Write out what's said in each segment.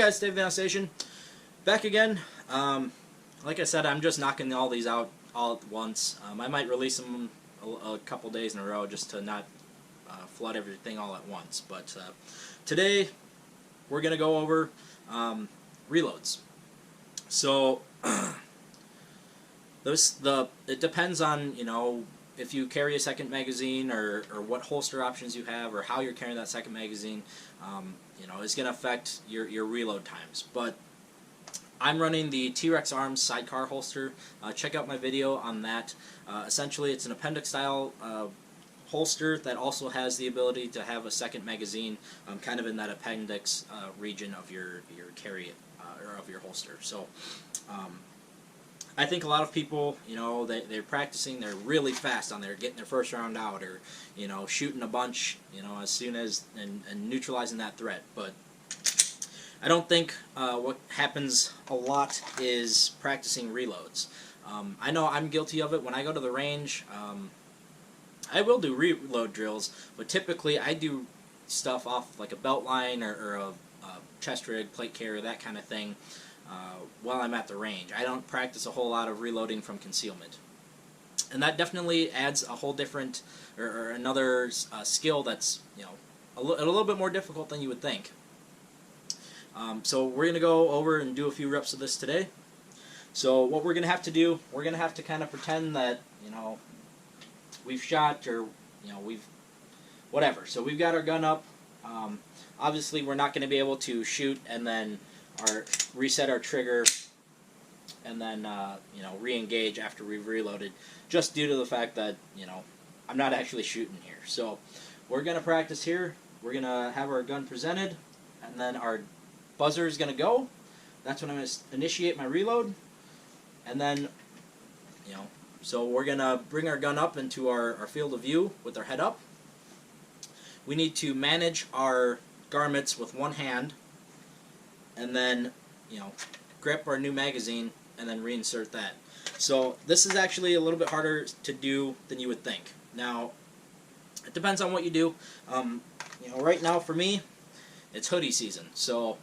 guys, Dave Van Station, back again. Like I said, I'm just knocking all these out all at once. I might release them a couple days in a row just to not flood everything all at once. But today we're gonna go over reloads. So it depends on, you know, if you carry a second magazine or what holster options you have or how you're carrying that second magazine. You know, it's going to affect your reload times. But I'm running the T-Rex Arms sidecar holster. Check out my video on that. Essentially, it's an appendix style holster that also has the ability to have a second magazine kind of in that appendix region of your carry or of your holster. So I think a lot of people, you know, they're practicing, they're really fast on there, getting their first round out, or, you know, shooting a bunch, you know, as soon as, and neutralizing that threat. But I don't think what happens a lot is practicing reloads. I know I'm guilty of it. When I go to the range, I will do reload drills, but typically I do stuff off like a belt line or a chest rig, plate carrier, that kind of thing. While I'm at the range, I don't practice a whole lot of reloading from concealment, and that definitely adds a whole different or another skill that's, you know, a little bit more difficult than you would think. So we're gonna go over and do a few reps of this today. So what we're gonna have to do, we're gonna have to kind of pretend that, you know, we've shot, or, you know, we've whatever. So we've got our gun up. Obviously, we're not going to be able to shoot and then reset our trigger and then you know, re-engage after we've reloaded, just due to the fact that, you know, I'm not actually shooting here. So we're going to practice here. We're going to have our gun presented, and then our buzzer is going to go. That's when I'm going to initiate my reload, and then, you know, so we're going to bring our gun up into our field of view with our head up. We need to manage our garments with one hand, and then, you know, grip our new magazine and then reinsert that. So this is actually a little bit harder to do than you would think. Now, it depends on what you do. You know, right now for me, it's hoodie season, so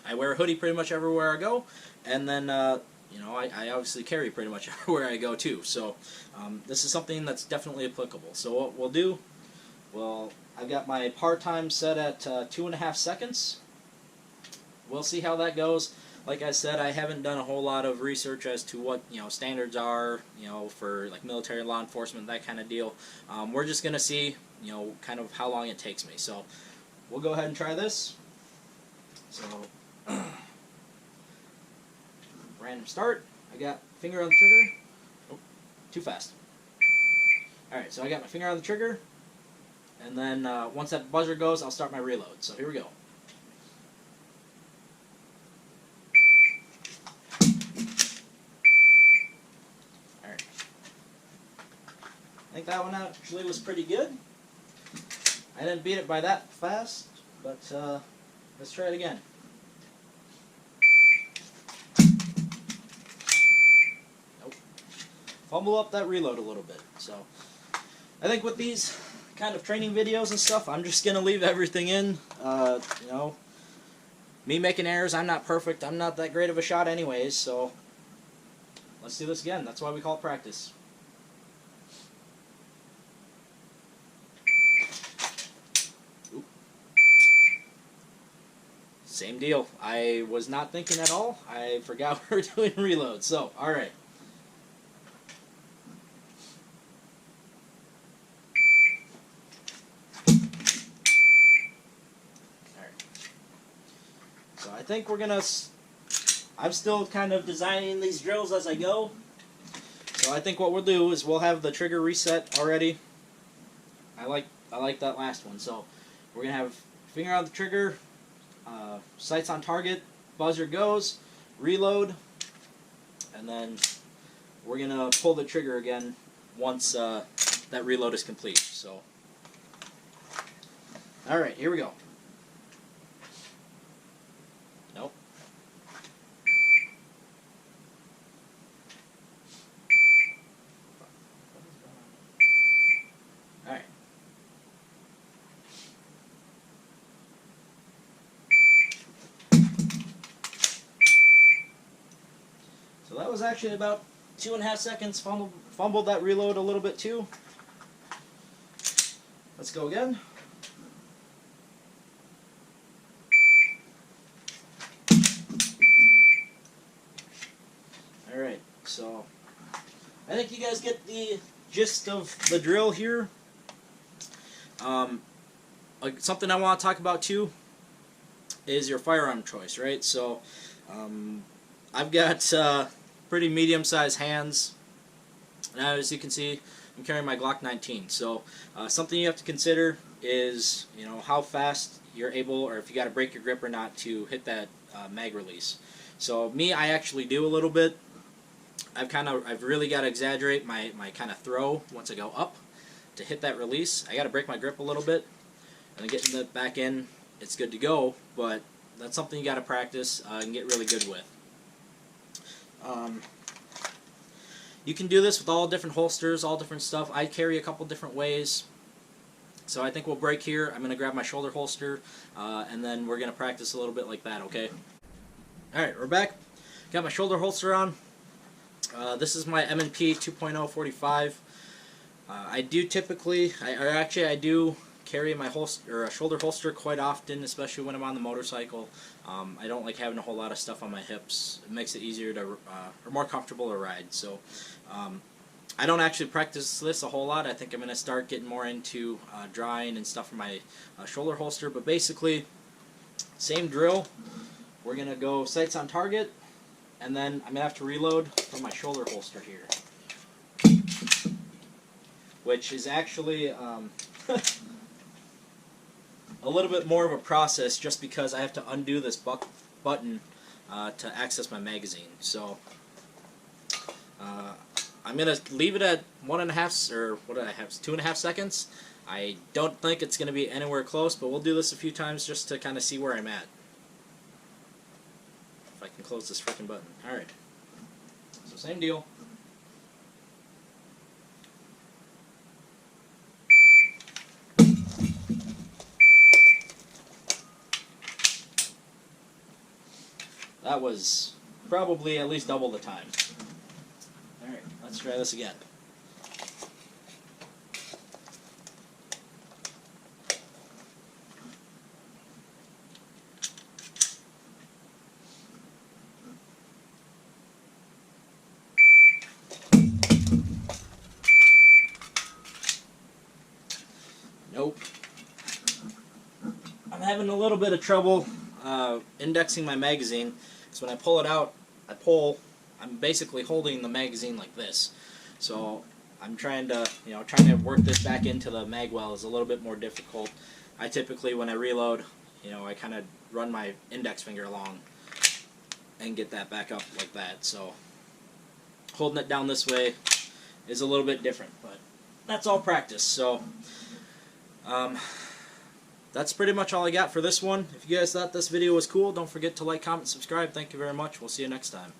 I wear a hoodie pretty much everywhere I go, and then you know, I obviously carry pretty much everywhere I go too. So this is something that's definitely applicable. So what we'll do, well, I've got my par time set at 2.5 seconds. We'll see how that goes. Like I said, I haven't done a whole lot of research as to what, you know, standards are, you know, for like military law enforcement, that kind of deal. We're just going to see, you know, kind of how long it takes me. So we'll go ahead and try this. So random start. I got finger on the trigger. Oh, too fast. Alright, so I got my finger on the trigger. And then once that buzzer goes, I'll start my reload. So here we go. Alright. I think that one actually was pretty good. I didn't beat it by that fast, but let's try it again. Nope. Fumble up that reload a little bit. So I think with these kind of training videos and stuff, I'm just gonna leave everything in. You know, me making errors, I'm not perfect, I'm not that great of a shot anyways, so let's do this again. That's why we call it practice. Oop. Same deal. I was not thinking at all. I forgot we were doing reload. So, alright. So I think we're gonna, I'm still kind of designing these drills as I go. So I think what we'll do is we'll have the trigger reset already. I like that last one. So we're gonna have finger on the trigger, sights on target, buzzer goes, reload, and then we're gonna pull the trigger again once that reload is complete. So, all right, here we go. Nope. All right. So that was actually about 2.5 seconds. Fumbled that reload a little bit too. Let's go again. Alright, so I think you guys get the gist of the drill here. Something I want to talk about too is your firearm choice, right? So I've got pretty medium-sized hands. Now, as you can see, I'm carrying my Glock 19. So something you have to consider is, how fast you're able, or if you got to break your grip or not, to hit that mag release. So me, I actually do a little bit. I've really got to exaggerate my kind of throw once I go up to hit that release. I got to break my grip a little bit, and then getting it back in, it's good to go. But that's something you got to practice and get really good with. You can do this with all different holsters, all different stuff. I carry a couple different ways. So I think we'll break here. I'm going to grab my shoulder holster, and then we're going to practice a little bit like that, okay? Alright, we're back. Got my shoulder holster on. This is my M&P 2.0 45. I do typically, I do carry my shoulder holster quite often, especially when I'm on the motorcycle. I don't like having a whole lot of stuff on my hips. It makes it easier to, or more comfortable to ride. So I don't actually practice this a whole lot. I think I'm going to start getting more into drawing and stuff for my shoulder holster. But basically, same drill. We're going to go sights on target, and then I'm going to have to reload from my shoulder holster here, which is actually a little bit more of a process just because I have to undo this button to access my magazine. So I'm going to leave it at 1.5, or what did I have, 2.5 seconds. I don't think it's going to be anywhere close, but we'll do this a few times just to kind of see where I'm at. If I can close this freaking button. Alright. So same deal. That was probably at least double the time. Alright, let's try this again. Nope. I'm having a little bit of trouble indexing my magazine. So when I pull it out, I'm basically holding the magazine like this. So I'm trying to work this back into the mag well is a little bit more difficult. I typically, when I reload, I kind of run my index finger along and get that back up like that. So holding it down this way is a little bit different, but that's all practice. So that's pretty much all I got for this one. If you guys thought this video was cool, don't forget to like, comment, subscribe. Thank you very much. We'll see you next time.